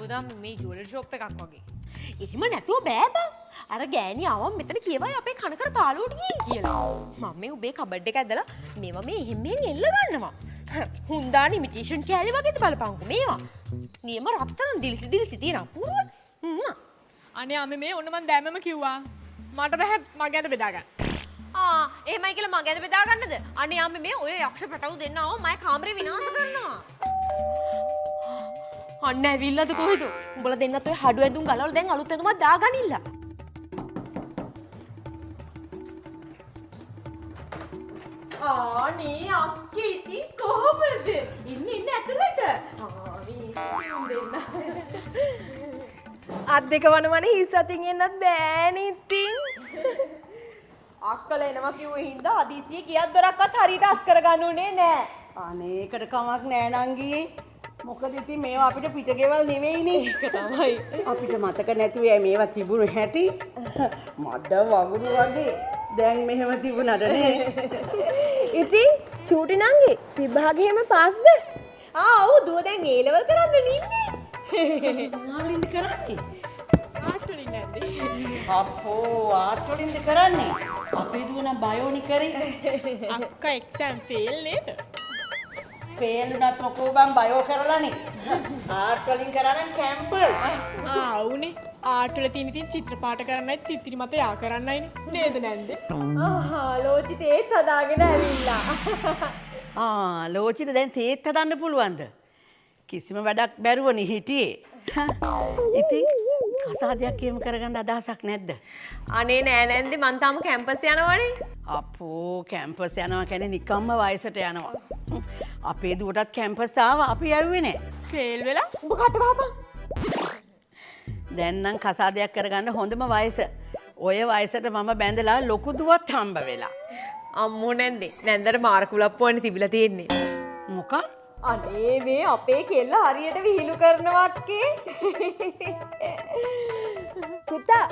පුදා මේ jewellery shop එකක් වගේ. එහෙම නැතුව බෑ බං. අර ගෑණි ආවම මෙතන කියවයි අපේ කනකර පාළුවට ගිහින් කියලා. මම මේ ඔබේ කබඩ් එක ඇදලා මේවා මේ එහෙම එල්ල ගන්නවා. හුන්දාන ඉමිටේෂන් කෑලි වගේද බලපංකෝ මේවා. නියම රත්තරන් දිලිසි තියෙනවා පුරුව. අනේ අම්මේ මේ ඔන්න මං දැම්මම කිව්වා. මට බෑ මගේ අත බෙදා ගන්න. එහෙමයි කියලා මගේ ඇද බෙදා ගන්නද? අනේ අම්මේ මේ ඔය යක්ෂ පැටවු දෙන්න ආව මගේ කාමරේ විනාශ කරනවා. අන්න ඇවිල්ලාද කොහෙද? උඹලා දෙන්නත් ඔය හඩු ඇඳුම් ගලවලා දැන් අලුත් ඇඳුමක් දාගනින්න. අනේ අක්කේ ඉතින් කොහොමද? ඉන්න ඇතුළට. අත් දෙක වනවනේ හිස් අතින් එන්නත් බෑනේ ඉතින්. අක්කල එනවා කිව්වේ හින්දා හදිසියෙ ගියක් දොරක්වත් හරියට අස් කරගන්න උනේ නෑ. අනේකට කමක් නෑ නංගී. මොකද ඉතින් මේවා අපිට පිටගෙවල් නෙවෙයිනේ. ඒක තමයි. අපිට මතක නැතුව මේවා තිබුණු හැටි. මඩ වගුරු වගේ දැන් මෙහෙම තිබුණාට නේ. ඉතින් චූටි නංගි විභාගෙම පාස්ද? ඔව් දුව දැන් A level කරන්න ඉන්නේ. මොනවලින්ද කරන්නේ? ආට් වලින් නැද්ද? අපෝ ආට් වලින්ද කරන්නේ? අපේ දුව නම් බයෝනි කරේ. අක්කා එක්සෑම් ෆේල් නේද? ෆේල් උනත් මොකෝ බං බයෝ කරලානේ. ආට් වලින් කරා නම් කැම්පස්. ආවුනේ. ආට් වල තියෙන ඉතින් චිත්‍රපාට කරන්නයි තිත්තිරි මත යා කරන්නයිනේ. නේද නැන්ද? ලෝචිත ඒත් හදාගෙන ඇවිල්ලා. ලෝචිට දැන් තේත් හදන්න පුළුවන්ද? කිසිම වැඩක් බැරුවනේ හිටියේ. ඉතින් කසාදයක් එහෙම කරගන්න අදහසක් නැද්ද? අනේ නෑ නැන්දේ මං තාම කැම්පස් යනවනේ. අපෝ කැම්පස් යනවා කියන්නේ නිකම්ම වයසට යනවා. අපේ දුවටත් කැම්පස් ආවා අපි යව්වේ නෑ. ෆේල් වෙලා උඹ කට වහපන්. දැන් නම් කසාදයක් කරගන්න හොඳම වයස. ඔය වයසට මම බැඳලා ලොකු දුවත් හම්බ වෙලා. අම්මෝ නැන්දේ නැන්දට මාර කුලප්පුවනේ තිබිලා තියෙන්නේ. මොකක්? අනේ මේ අපේ කෙල්ල හරියට විහිළු කරනවා අක්කේ. පුතා